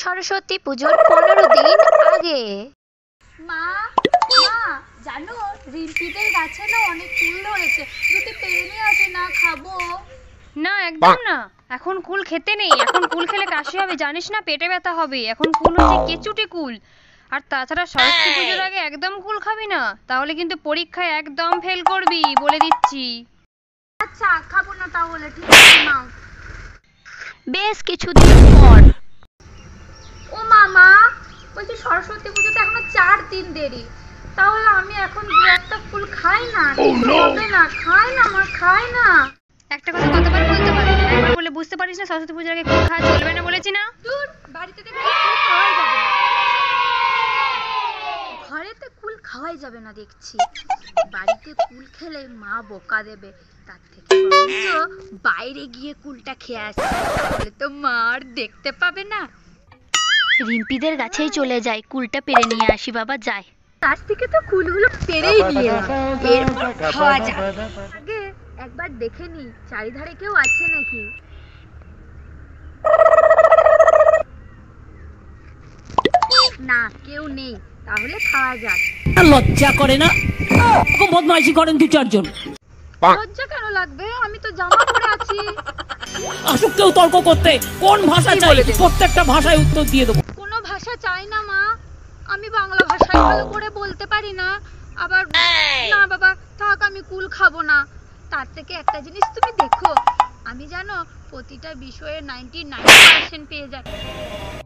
সরস্বতী পুজোর 15 দিন আগে। মা মা জানো রিম্পিদের গাছে না অনেক ফুল ধরেছে, দুটি পেরে নিয়ে আসে না, খাবো। না একদম না, এখন কুল খেতে নেই। এখন কুল খেলে কাশি হবে, জানিস না, পেটে ব্যথা হবে। এখন কুল হচ্ছে কেচুটে কুল। আর তাছাড়া সরস্বতী পুজোর আগে একদম কুল খাবি না, তাহলে কিন্তু পরীক্ষায় একদম ফেল করবি, বলে দিচ্ছি। আচ্ছা খাবো না তাহলে, ঠিক আছে নাও। বেশ কিছুদিন পর। ও মামা, বলছি সরস্বতী পুজোতে এখনো 4 দিন দেরি, তাহলে আমি এখন 2-1টা ফুল খাই না? হবে না, খাই না মা, খাই না। একটা কথা কতবার বলতে হয়? একবার বলে বুঝতে পারিস না? সরস্বতী পুজোর আগে কুল খাওয়া চলবে না বলেছি না? দূর, বাড়িতে তো কুল খাওয়াই যাবে না। ঘরেতে কুল খাওয়াই যাবে না দেখছি। বাড়িতে কুল খেলে মা বকা দেবে, তার থেকে বরঞ্চ বাইরে গিয়ে কুলটা খেয়ে আসি, তাহলে তো মা আর দেখতে পাবে না। রিম্পিদের গাছেই চলে যায়, কুলটা পেরে নিয়ে আসি বাবা, যায়। গাছ থেকে তো কুলগুলো পেরেই নিয়ে এলাম, এরপর খাওয়া যাবে। আগে একবার দেখে নি চারিধারে কেউ আছে নাকি। না, কেউ নেই, তাহলে খাওয়া যাক। লজ্জা করে না? খুব বদমাইশি করেন 2-4 জন। লজ্জা কেন লাগবে? আমি তো জামা পরে আছি। আসুক কেউ তর্ক করতে, কোন ভাষা চাই প্রত্যেকটা ভাষায় উত্তর দিয়ে দেবো। কোনো ভাষা চাই না মা, আমি বাংলা ভাষায় ভালো করে বলতে পারি না। আবার না বাবা থাক, আমি কুল খাবো না। তার থেকে একটা জিনিস তুমি দেখো, আমি জানো প্রতিটা বিষয়ে 99% পেয়ে যাই।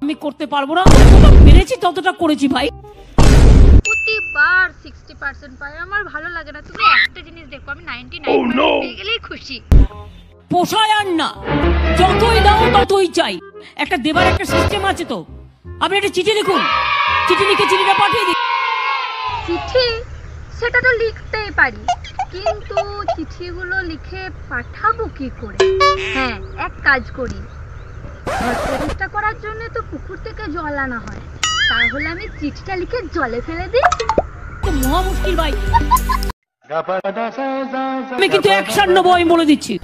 আমি করতে পারবো না, যতটা পেরেছি ততটা করেছি ভাই। প্রতিবার 60% পাই, আমার ভালো লাগে না। তুমি একটা জিনিস দেখো, আমি 99% পেয়ে গেলেই খুশি। পোষায় আর না, যতই দাও ততই চাই। একটা দেবার একটা সিস্টেম আছে তো। আপনি একটা চিঠি লিখুন, চিঠি লিখে চিঠিটা পাঠিয়ে দিন। চিঠি? সেটা তো লিখতেই পারি, কিন্তু চিঠিগুলো লিখে পাঠাবো কি করে? হ্যাঁ, এক কাজ করি, ঘর প্রতিষ্ঠা করার জন্য তো পুকুর থেকে জল আনা হয়, তাহলে আমি চিঠিটা লিখে জলে ফেলে দিই। মহা মুশকিল ভাই, আমি কিন্তু অ্যাকশন নেবো, আমি বলে দিচ্ছি।